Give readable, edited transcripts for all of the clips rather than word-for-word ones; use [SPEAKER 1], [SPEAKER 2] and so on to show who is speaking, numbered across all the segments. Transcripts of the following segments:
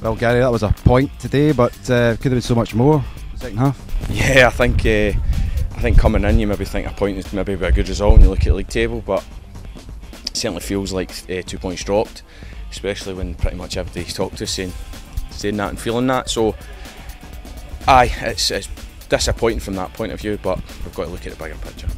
[SPEAKER 1] Well, Gary, that was a point today, but could have been so much more in the second half.
[SPEAKER 2] Yeah, I think coming in you maybe think a point is maybe a good result when you look at the league table, but it certainly feels like 2 points dropped, especially when pretty much everybody's talked to us saying that and feeling that. So, it's disappointing from that point of view, but we've got to look at the bigger picture.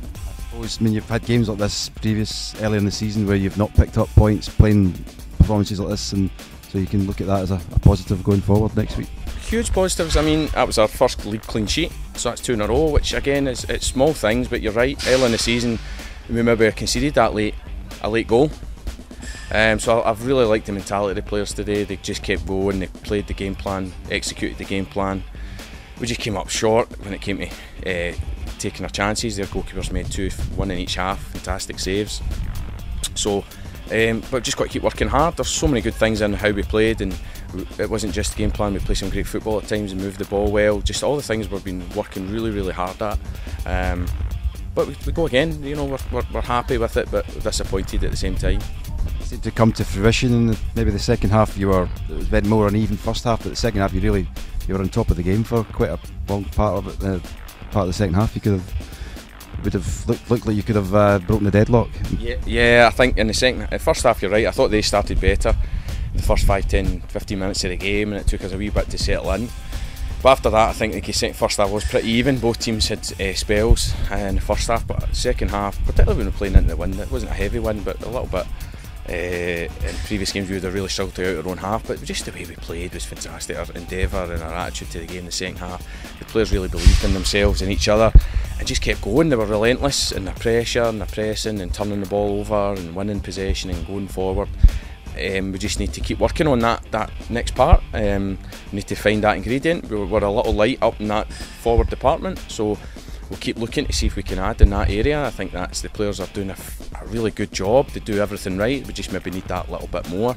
[SPEAKER 1] I mean, you've had games like this earlier in the season where you've not picked up points playing performances like this, and so you can look at that as a positive going forward next week.
[SPEAKER 2] Huge positives. I mean, that was our first league clean sheet, so that's 2 in a row, which again it's small things, but you're right, early in the season we maybe conceded a late goal. So I've really liked the mentality of the players today. They just kept going, they played the game plan, executed the game plan. We just came up short when it came to taking our chances. Their goalkeepers made 2, 1 in each half, fantastic saves. So, but we've just got to keep working hard. There's so many good things in how we played, and it wasn't just the game plan. We played some great football at times and moved the ball well. Just all the things we've been working really hard at. But we go again. You know, we're happy with it, but disappointed at the same time.
[SPEAKER 1] To come to fruition in maybe the second half, it was a bit more uneven first half, but the second half you were on top of the game for quite a long part of it. Part of the second half, would have looked like you could have broken the deadlock.
[SPEAKER 2] Yeah, I think in the first half you're right. I thought they started better the first 5, 10, 15 minutes of the game, and it took us a wee bit to settle in. But after that, I think the first half was pretty even. Both teams had spells in the first half, but the second half, particularly when we were playing into the wind, it wasn't a heavy wind, but a little bit. In previous games we would have really struggled to out our own half, but just the way we played was fantastic. Our endeavour and our attitude to the game in the second half, the players really believed in themselves and each other and just kept going. They were relentless in their pressure and their pressing and turning the ball over and winning possession and going forward. We just need to keep working on that next part. We need to find that ingredient. We're a little light up in that forward department, so we'll keep looking to see if we can add in that area. I think the players are doing a really good job. They do everything right. We just maybe need that little bit more.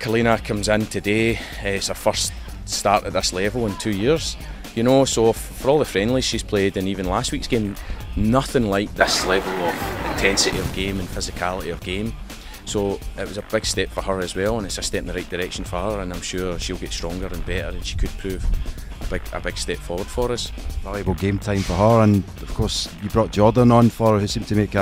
[SPEAKER 2] Kalina comes in today. It's her first start at this level in 2 years. You know, so for all the friendlies she's played, and even last week's game, nothing like this level of intensity of game and physicality of game. So it was a big step for her as well, and it's a step in the right direction for her, and I'm sure she'll get stronger and better, and she could prove a big step forward for us.
[SPEAKER 1] Valuable game time for her, and of course you brought Jordan on for her, who seemed to make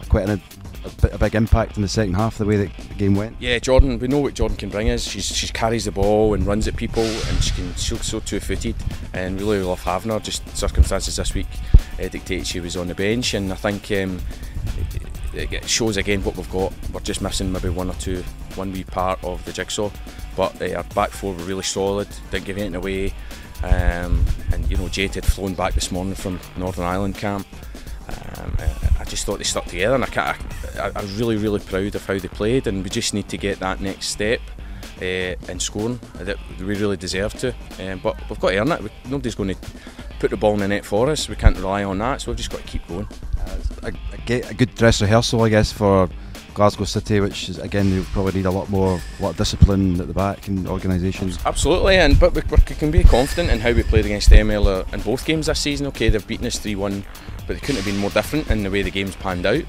[SPEAKER 1] quite a big impact in the second half, the way that the game went.
[SPEAKER 2] Yeah, Jordan, we know what Jordan can bring us. She carries the ball and runs at people, and she's so two-footed, and really love having her. Just circumstances this week dictated she was on the bench, and I think it shows again what we've got. We're just missing maybe one wee part of the jigsaw, but our back four were really solid, didn't give anything away. And you know, Jade had flown back this morning from Northern Ireland camp. I just thought they stuck together, and I'm really proud of how they played, and we just need to get that next step in scoring that we really deserve to. But we've got to earn it. Nobody's going to put the ball in the net for us. We can't rely on that, so we've just got to keep going.
[SPEAKER 1] A good dress rehearsal, I guess, for Glasgow City, which is, again, they'll probably need a lot of discipline at the back and organisation.
[SPEAKER 2] Absolutely, but we can be confident in how we played against them earlier in both games this season. Okay, they've beaten us 3-1, but they couldn't have been more different in the way the game's panned out.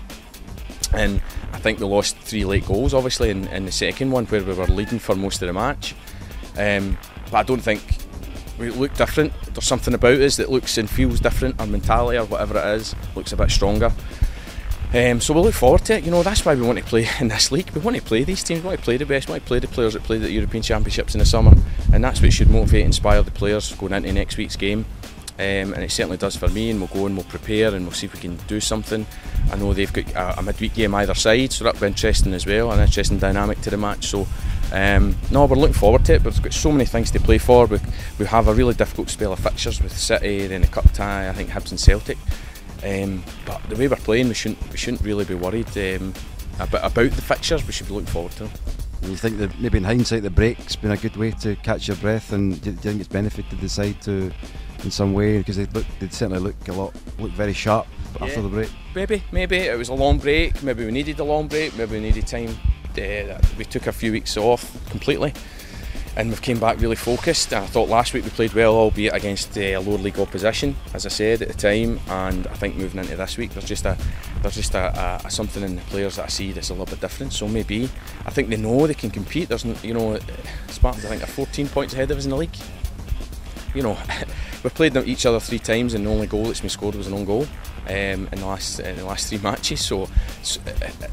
[SPEAKER 2] And I think we lost 3 late goals, obviously, in the second one, where we were leading for most of the match. But I don't think we look different. There's something about us that looks and feels different. Our mentality, or whatever it is, looks a bit stronger. So we'll look forward to it. You know, that's why we want to play in this league. We want to play these teams, we want to play the best, we want to play the players that played at the European Championships in the summer, and that's what should motivate and inspire the players going into next week's game. And it certainly does for me, and we'll go and we'll prepare and we'll see if we can do something. I know they've got a midweek game either side, so that'll be interesting as well, an interesting dynamic to the match. So no, we're looking forward to it, but we've got so many things to play for. We have a really difficult spell of fixtures with City, then the cup tie, I think Hibs and Celtic. But the way we're playing, we shouldn't really be worried about the fixtures. We should be looking forward to them.
[SPEAKER 1] You think that maybe in hindsight the break's been a good way to catch your breath, and do you think it's benefited the side in some way, because they certainly look very sharp after the break?
[SPEAKER 2] Maybe it was a long break. Maybe we needed a long break. Maybe we needed time. We took a few weeks off completely. and we've came back really focused. I thought last week we played well, albeit against lower league opposition, as I said at the time. And I think moving into this week, there's just a something in the players that I see that's a little bit different. So maybe I think they know they can compete. There's, you know, Spartans I think are 14 points ahead of us in the league. You know, we've played them each other 3 times, and the only goal that's been scored was an own goal in the last 3 matches. So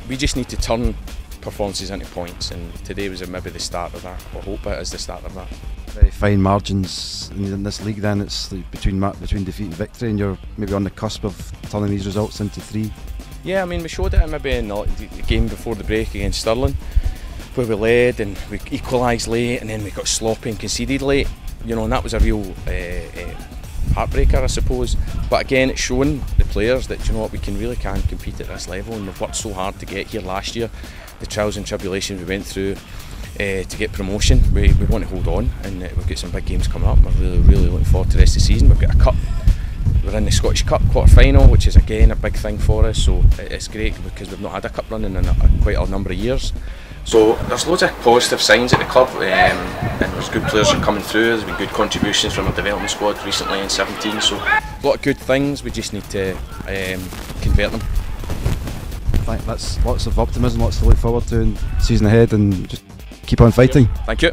[SPEAKER 2] we just need to turn performances into points, and today was maybe the start of that. I hope it is the start of that.
[SPEAKER 1] Very fine margins in this league. Then it's like between defeat and victory, and you're maybe on the cusp of turning these results into 3.
[SPEAKER 2] Yeah, I mean, we showed it maybe in the game before the break against Stirling, where we led and we equalised late, and then we got sloppy and conceded late. You know, and that was a real heartbreaker, I suppose. But again, it's shown the players that, you know what, we really can compete at this level, and we've worked so hard to get here last year. The trials and tribulations we went through to get promotion, we want to hold on, and we've got some big games coming up. We're really looking forward to the rest of the season. We've got a cup. We're in the Scottish Cup quarter-final, which is again a big thing for us, so it's great because we've not had a cup run in quite a number of years. So there's loads of positive signs at the club, and there's good players are coming through. There's been good contributions from our development squad recently in 17, so a lot of good things. We just need to convert them.
[SPEAKER 1] That's lots of optimism, lots to look forward to in the season ahead, and just keep on fighting.
[SPEAKER 2] Thank you.